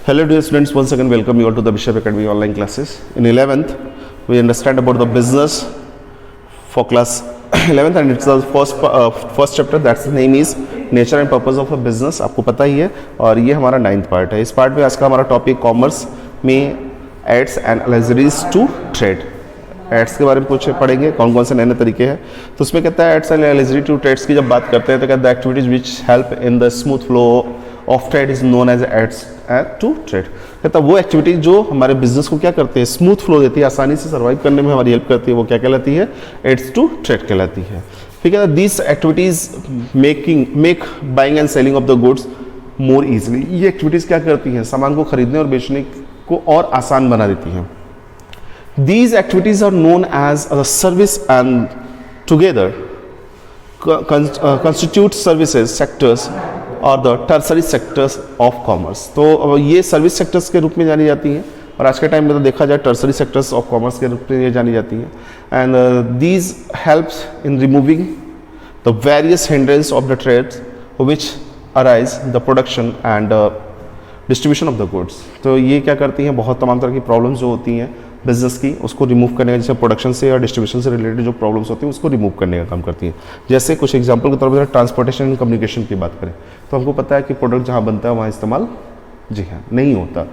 Hello dear students, once again welcome you all to the Bishop Academy online classes. In 11th, we understand about the business for class 11th and it's the first chapter, that's the name is nature and purpose of a business. आपको पता ही है और ये हमारा 9th part है. इस part में आज का हमारा टॉपिक कॉमर्स में aids and allergies to trade. Aids के बारे में कुछ पढ़ेंगे, कौन कौन से नए नए तरीके हैं. तो उसमें कहता है aids and auxiliary to trades की जब बात करते हैं तो कहता है activities which help in the smooth flow of trade is known as aids to trade. कहता है वो एक्टिविटीज जो हमारे बिजनेस को क्या करते हैं, स्मूथ फ्लो देती है, आसानी से सर्वाइव करने में हमारी हेल्प करती है, वो क्या कहलाती है, एड्स टू ट्रेड कहलाती है. ठीक है, these activities make buying and selling of the goods more easily. ये एक्टिविटीज क्या करती हैं, सामान को खरीदने और बेचने को और आसान बना देती हैं. These activities are known as a service and together constitute services sectors or the tertiary sectors of commerce. तो ये सर्विस सेक्टर्स के रूप में जानी जाती हैं और आज के टाइम में तो देखा जाए टर्सरी सेक्टर्स ऑफ कॉमर्स के रूप में ये जानी जाती हैं. And these helps in removing the various hindrance of the trades which arise the production and distribution of the goods. तो ये क्या करती हैं, बहुत तमाम तरह की प्रॉब्लम्स जो होती हैं बिजनेस की उसको रिमूव करने का, जैसे प्रोडक्शन से या डिस्ट्रीब्यूशन से रिलेटेड जो प्रॉब्लम्स होती हैं उसको रिमूव करने का काम करती हैं. जैसे कुछ एग्जांपल के तौर पर ट्रांसपोर्टेशन एंड कम्युनिकेशन की बात करें तो हमको पता है कि प्रोडक्ट जहाँ बनता है वहाँ इस्तेमाल जी हाँ नहीं होता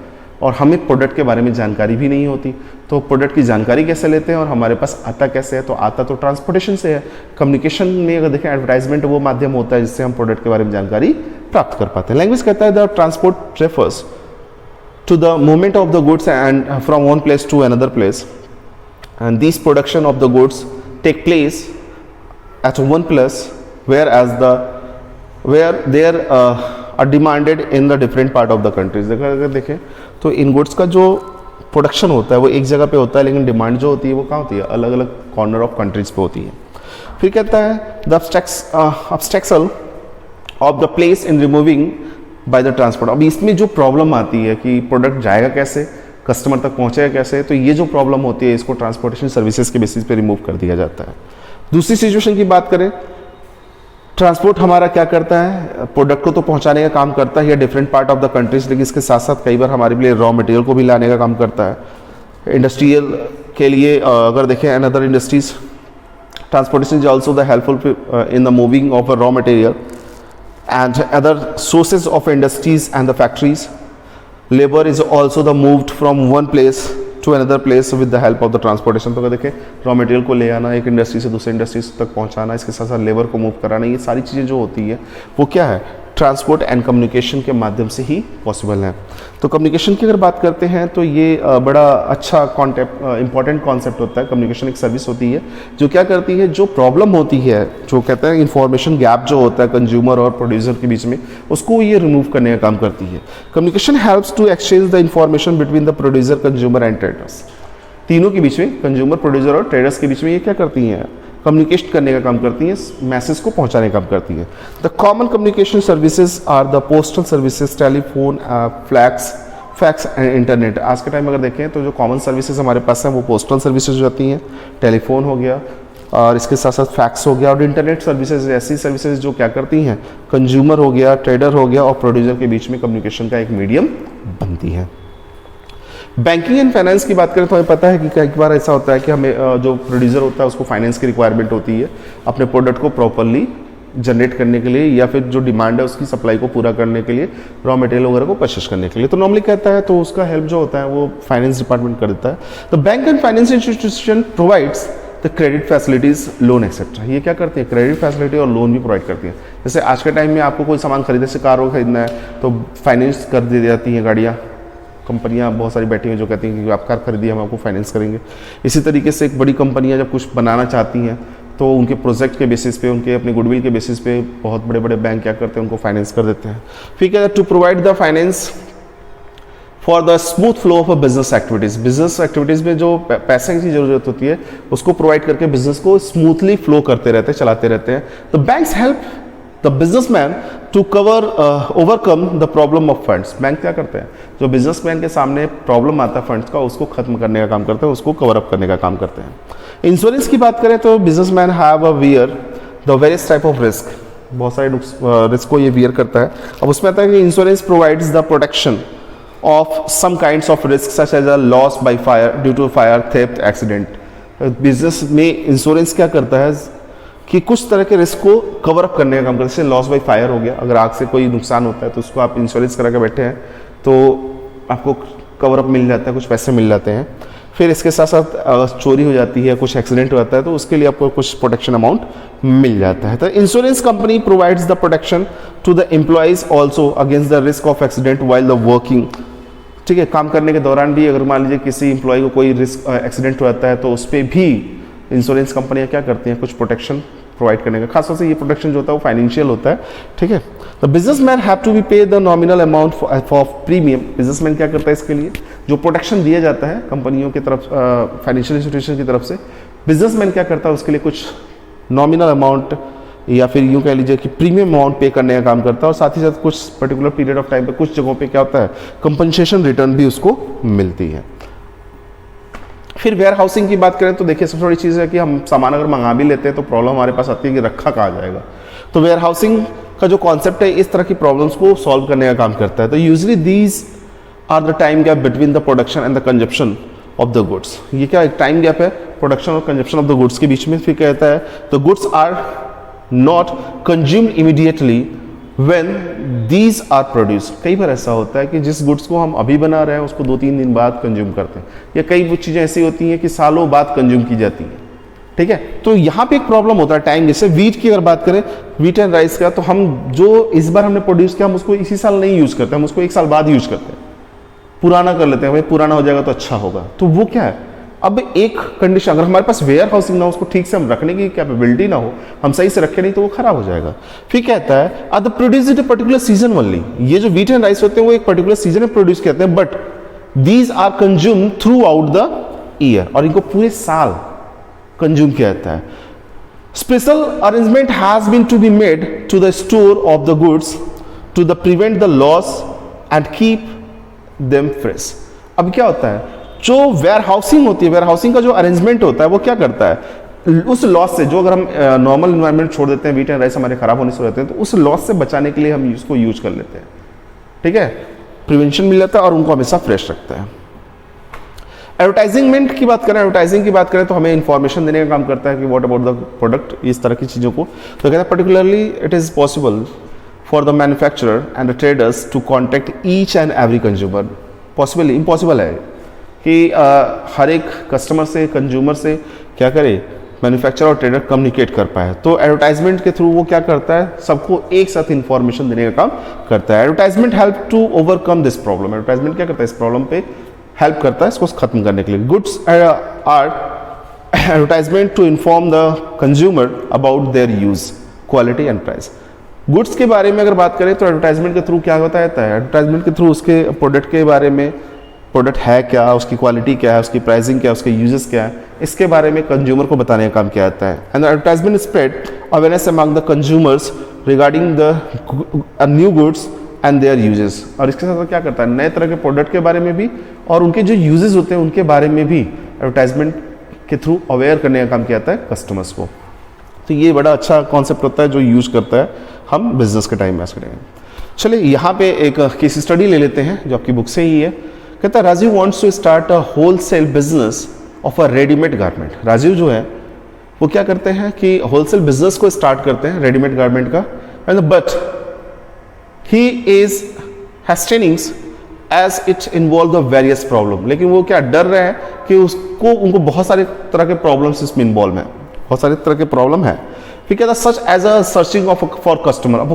और हमें प्रोडक्ट के बारे में जानकारी भी नहीं होती. तो प्रोडक्ट की जानकारी कैसे लेते हैं और हमारे पास आता कैसे है, तो आता तो ट्रांसपोर्टेशन से है. कम्युनिकेशन में अगर देखें एडवर्टाइजमेंट वो माध्यम होता है जिससे हम प्रोडक्ट के बारे में जानकारी प्राप्त कर पाते हैं. लैंग्वेज कहता है the transport refers to the movement of the goods and from one place to another place, and these production of the goods take place at one place where they are demanded in the different part of the countries. अगर देखें तो इन goods का जो production होता है वो एक जगह पे होता है लेकिन डिमांड जो होती है वो कहाँ होती है, अलग अलग कॉर्नर ऑफ कंट्रीज पे होती है. फिर कहता है the obstacle of the place in removing by the transport. अब इसमें जो प्रॉब्लम आती है कि प्रोडक्ट जाएगा कैसे, कस्टमर तक पहुंचेगा कैसे, तो ये जो प्रॉब्लम होती है इसको ट्रांसपोर्टेशन सर्विसेज के बेसिस पे रिमूव कर दिया जाता है. दूसरी सिचुएशन की बात करें, ट्रांसपोर्ट हमारा क्या करता है, प्रोडक्ट को तो पहुंचाने का काम करता है different part of the countries, लेकिन इसके साथ साथ कई बार हमारे लिए रॉ मटेरियल को भी लाने का काम करता है. इंडस्ट्रियल के लिए अगर देखें and other industries, transportation is also the helpful in the moving of a raw material and other sources of industries and the factories. Labor is also the moved from one place to another place with the help of the transportation. तो अगर देखें raw material को ले आना, एक industry से दूसरे industry तक पहुंचाना, इसके साथ साथ लेबर को मूव कराना, ये सारी चीज़ें जो होती है वो क्या है, ट्रांसपोर्ट एंड कम्युनिकेशन के माध्यम से ही पॉसिबल है. तो कम्युनिकेशन की अगर बात करते हैं तो ये बड़ा अच्छा इंपॉर्टेंट कॉन्सेप्ट होता है. कम्युनिकेशन एक सर्विस होती है जो क्या करती है, जो प्रॉब्लम होती है, जो कहते हैं इंफॉर्मेशन गैप जो होता है कंज्यूमर और प्रोड्यूसर के बीच में, उसको ये रिमूव करने का काम करती है. Communication helps to exchange the information between the producer, consumer and traders. तीनों के बीच में, कंज्यूमर, प्रोड्यूसर और ट्रेडर्स के बीच में ये क्या करती हैं, कम्युनिकेट करने का काम करती हैं, मैसेज को पहुंचाने का काम करती है. The common communication services are the postal services, telephone, fax and internet. आज के टाइम में अगर देखें तो जो कॉमन सर्विसेज हमारे पास हैं वो पोस्टल सर्विसेज हो जाती हैं, टेलीफोन हो गया और इसके साथ साथ फैक्स हो गया, और इंटरनेट सर्विसेज ऐसी सर्विसेज जो क्या करती हैं, कंज्यूमर हो गया, ट्रेडर हो गया और प्रोड्यूसर के बीच में कम्युनिकेशन का एक मीडियम बनती है. बैंकिंग एंड फाइनेंस की बात करें तो हमें पता है कि कई बार ऐसा होता है कि हमें जो प्रोड्यूसर होता है उसको फाइनेंस की रिक्वायरमेंट होती है अपने प्रोडक्ट को प्रॉपरली जनरेट करने के लिए या फिर जो डिमांड है उसकी सप्लाई को पूरा करने के लिए, रॉ मटेरियल वगैरह को परचेस करने के लिए. तो नॉर्मली कहता है तो उसका हेल्प जो होता है वो फाइनेंस डिपार्टमेंट कर देता है. तो bank and finance institution provides the credit facilities, loan etcetera. ये क्या करती है, क्रेडिट फैसिलिटी और लोन भी प्रोवाइड करती है. जैसे आज के टाइम में आपको कोई सामान खरीदने से, कार वो खरीदना है तो फाइनेंस कर दी जाती हैं गाड़ियाँ, कंपनियां बहुत सारी बैठी हैं जो कहती हैं कि आप कार खरीदिए हम आपको फाइनेंस करेंगे. इसी तरीके से एक बड़ी कंपनियां जब कुछ बनाना चाहती हैं तो उनके प्रोजेक्ट के बेसिस पे, उनके अपने गुडविल के बेसिस पे बहुत बड़े बड़े बैंक क्या करते हैं, उनको फाइनेंस कर देते हैं. फिर क्या है, to provide the finance for the smooth flow of a business activities. Business activities में जो पैसे की जरूरत होती है उसको प्रोवाइड करके बिजनेस को स्मूथली फ्लो करते रहते हैं, चलाते रहते हैं. The banks help the businessman to overcome the problem of funds. Bank क्या करते हैं, जो बिजनेसमैन के सामने प्रॉब्लम आता है फंड्स का, उसको खत्म करने का काम करते हैं, उसको कवर अप करने का काम करते हैं. इंश्योरेंस की बात करें तो businessman have a weird the various type of risk. बहुत सारे रिस्क को ये वियर करता है. अब उसमें आता है कि insurance provides the protection of some kinds of risks such as a loss by fire due to fire, theft, accident. Business में इंश्योरेंस क्या करता है कि कुछ तरह के रिस्क को कवर अप करने का काम करता है। जैसे लॉस बाय फायर हो गया, अगर आग से कोई नुकसान होता है तो उसको आप इंश्योरेंस करा के बैठे हैं तो आपको कवर अप मिल जाता है, कुछ पैसे मिल जाते हैं। फिर इसके साथ साथ चोरी हो जाती है, कुछ एक्सीडेंट हो जाता है तो उसके लिए आपको कुछ प्रोटेक्शन अमाउंट मिल जाता है। तो insurance company provides the protection to the employees also against the risk of accident while the working. ठीक है, काम करने के दौरान भी अगर मान लीजिए किसी एम्प्लॉय को कोई रिस्क एक्सीडेंट हो जाता है तो उस पर भी इंश्योरेंस कंपनियां क्या करती हैं, कुछ प्रोटेक्शन प्रोवाइड करने का। खासतौर से ये प्रोटेक्शन जो होता है वो फाइनेंशियल होता है। ठीक है, the businessman have to be pay the nominal amount for premium. Businessman क्या करता है, इसके लिए जो प्रोटेक्शन दिया जाता है कंपनियों की तरफ, फाइनेंशियल इंस्टीट्यूशन की तरफ से, बिजनेसमैन क्या करता है उसके लिए कुछ नॉमिनल अमाउंट या फिर यूँ कह लीजिए कि प्रीमियम अमाउंट पे करने का काम करता है। और साथ ही साथ कुछ पर्टिकुलर पीरियड ऑफ टाइम पे कुछ जगहों पे क्या होता है, कंपनसेशन रिटर्न भी उसको मिलती है। फिर वेयर हाउसिंग की बात करें तो देखिए सबसे बड़ी चीज़ है कि हम सामान अगर मंगा भी लेते हैं तो प्रॉब्लम हमारे पास आती है कि रखा कहाँ जाएगा। तो वेयर हाउसिंग का जो कॉन्सेप्ट है इस तरह की प्रॉब्लम्स को सॉल्व करने का काम करता है। तो usually these are the time gap between the production and the consumption of the goods. ये क्या एक टाइम गैप है प्रोडक्शन और कंजप्शन ऑफ द गुड्स के बीच में। फिर कहता है the goods are not consumed immediately when these are produce. कई बार ऐसा होता है कि जिस गुड्स को हम अभी बना रहे हैं उसको 2-3 दिन बाद कंज्यूम करते हैं, या कई चीज़ें ऐसी होती हैं कि सालों बाद कंज्यूम की जाती हैं। ठीक है, तो यहाँ पे एक प्रॉब्लम होता है टाइम। जैसे वीट की अगर बात करें, वीट एंड राइस का, तो हम जो इस बार हमने प्रोड्यूस किया हम उसको इसी साल नहीं यूज़ करते, हम उसको 1 साल बाद यूज़ करते हैं, पुराना कर लेते हैं, भाई पुराना हो जाएगा तो अच्छा होगा। तो वो क्या है, अब एक कंडीशन, अगर हमारे पास वेयर हाउसिंग ना हो, उसको ठीक से हम रखने की कैपेबिलिटी ना हो, हम सही से रखें नहीं तो वो खराब हो जाएगा। फिर कहता है are the produce it a particular season only. ये जो वीट एंड राइस होते हैं वो एक पर्टिकुलर सीजन में प्रोड्यूस करते हैं, but these are consume throughout the year, और इनको पूरे साल कंज्यूम किया जाता है। Special arrangement has been to be made to the store of the goods to the prevent the loss and keep them fresh. अब क्या होता है, जो वेयर हाउसिंग होती है, वेयर हाउसिंग का जो अरेंजमेंट होता है वो क्या करता है, उस लॉस से, जो अगर हम नॉर्मल इन्वायरमेंट छोड़ देते हैं, वीट एंड राइस हमारे खराब होने से रहते हैं, तो उस लॉस से बचाने के लिए हम इसको यूज कर लेते हैं। ठीक है, प्रिवेंशन मिल जाता है और उनको हमेशा फ्रेश रखता है। एडवर्टाइजिंगमेंट की बात करें, एडवर्टाइजिंग की बात करें तो हमें इन्फॉर्मेशन देने का काम करता है कि व्हाट अबाउट द प्रोडक्ट, इस तरह की चीज़ों को। तो कहता है particularly it is possible for the manufacturer and the traders to contact each and every consumer. Possible, impossible है कि हर एक कस्टमर से, कंज्यूमर से क्या करे, मैन्युफैक्चरर और ट्रेडर कम्युनिकेट कर पाए। तो एडवर्टाइजमेंट के थ्रू वो क्या करता है, सबको एक साथ इन्फॉर्मेशन देने का काम करता है। Advertisement help to overcome this problem. Advertisement क्या करता है, इस प्रॉब्लम पे हेल्प करता है इसको खत्म करने के लिए। Goods are advertisement to inform the consumer about their use, quality and price. Goods के बारे में अगर बात करें तो एडवर्टाइजमेंट के थ्रू क्या होता है, एडवर्टाइजमेंट के थ्रू उसके प्रोडक्ट के बारे में, प्रोडक्ट है क्या, उसकी क्वालिटी क्या है, उसकी प्राइसिंग क्या है, उसके यूजेस क्या है, इसके बारे में कंज्यूमर को बताने का काम किया जाता है। And advertisement spread awareness among the consumers regarding the new goods and there uses. और इसके साथ क्या करता है, नए तरह के प्रोडक्ट के बारे में भी और उनके जो यूजेस होते हैं उनके बारे में भी एडवर्टाइजमेंट के थ्रू अवेयर करने का काम किया जाता है कस्टमर्स को। तो ये बड़ा अच्छा कॉन्सेप्ट होता है जो यूज करता है हम बिजनेस के टाइम में आज के टाइम। चलिए यहाँ पे एक केस स्टडी ले लेते हैं जो आपकी बुक से ही है। कहता है Rajiv wants to start a wholesale business of a readymade garment. Rajiv जो है वो क्या करते हैं कि होलसेल बिजनेस को स्टार्ट करते हैं रेडीमेड गारमेंट का, but he is hastenings as it involve the various problem. लेकिन वो क्या डर रहे हैं कि उनको बहुत सारे तरह के प्रॉब्लम्स इसमें इन्वॉल्व हैं, बहुत सारे तरह के प्रॉब्लम है। फिर कहता है such as a searching of for customer. अब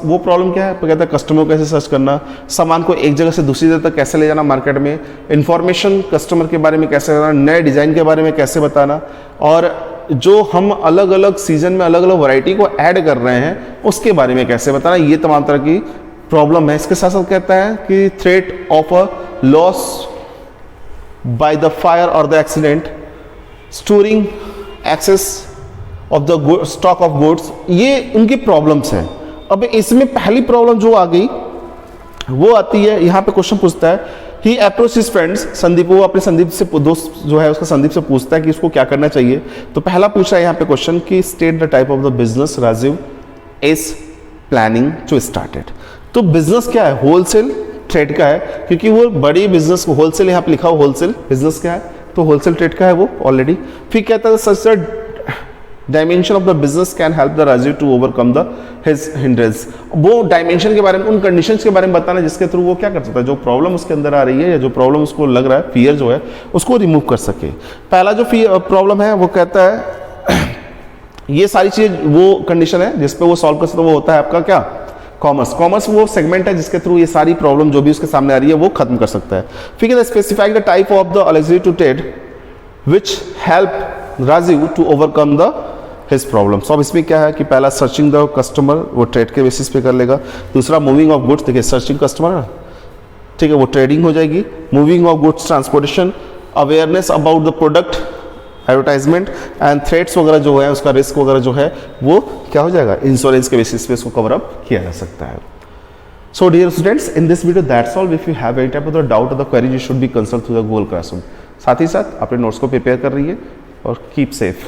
वो प्रॉब्लम क्या है, कहता है कस्टमर को कैसे सर्च करना, सामान को एक जगह से दूसरी जगह तक कैसे ले जाना मार्केट में, इंफॉर्मेशन कस्टमर के बारे में कैसे देना, नए डिज़ाइन के बारे में कैसे बताना, और जो हम अलग अलग सीजन में अलग अलग वैरायटी को ऐड कर रहे हैं उसके बारे में कैसे बताना, ये तमाम तरह की प्रॉब्लम है। इसके साथ साथ कहता है कि threat of a loss by the fire और the accident, storing access of the stock of goods, ये उनकी प्रॉब्लम्स हैं। अब इसमें पहली प्रॉब्लम जो आ गई वो आती है, यहाँ पे क्वेश्चन पूछता है ही अप्रोच हिज फ्रेंड्स, संदीप, वो अपने संदीप से, दोस्त जो है उसका संदीप से पूछता है कि उसको क्या करना चाहिए। तो पहला पूछा है यहाँ पे क्वेश्चन कि state the type of the business Rajiv is planning to start it. तो बिजनेस क्या है, होलसेल ट्रेड का है, क्योंकि वो बड़ी बिजनेस को होलसेल, यहाँ पे लिखा हो होलसेल बिजनेस क्या है, तो होलसेल ट्रेड का है वो ऑलरेडी। फिर कहता है such dimension of the business can help the Rajiv to overcome the his hindrance. वो डायमेंशन के बारे में, उन कंडीशंस के बारे में बताना जिसके थ्रू वो क्या कर सकता है, जो प्रॉब्लम उसके अंदर आ रही है या जो प्रॉब्लम उसको लग रहा है, फियर जो है उसको रिमूव कर सके। पहला जो प्रॉब्लम है वो कहता है ये सारी चीज वो कंडीशन है जिसपे वो सॉल्व कर सकता है, वो होता है आपका क्या, कॉमर्स। कॉमर्स वो सेगमेंट है जिसके थ्रू ये सारी प्रॉब्लम जो भी उसके सामने आ रही है वो खत्म कर सकता है। फिर specify the type of the auxiliary to trade which help Rajiv to overcome the his problems. अब इसमें क्या है कि पहला सर्चिंग द कस्टमर, वो ट्रेड के बेसिस पे कर लेगा। दूसरा मूविंग ऑफ गुड्स, देखिए सर्चिंग कस्टमर, ठीक है, वो ट्रेडिंग हो जाएगी। Moving of goods transportation, awareness about the product, advertisement and threats वगैरह जो है, उसका रिस्क वगैरह जो है वो क्या हो जाएगा, इंश्योरेंस के बेसिस पे इसको कवर अप किया जा सकता है। So dear students, in this video that's all. If you have any type of the doubt और the query, you should be consult through the Google classroom. साथ ही साथ अपने नोट्स को प्रिपेयर कर रही है और कीप सेफ।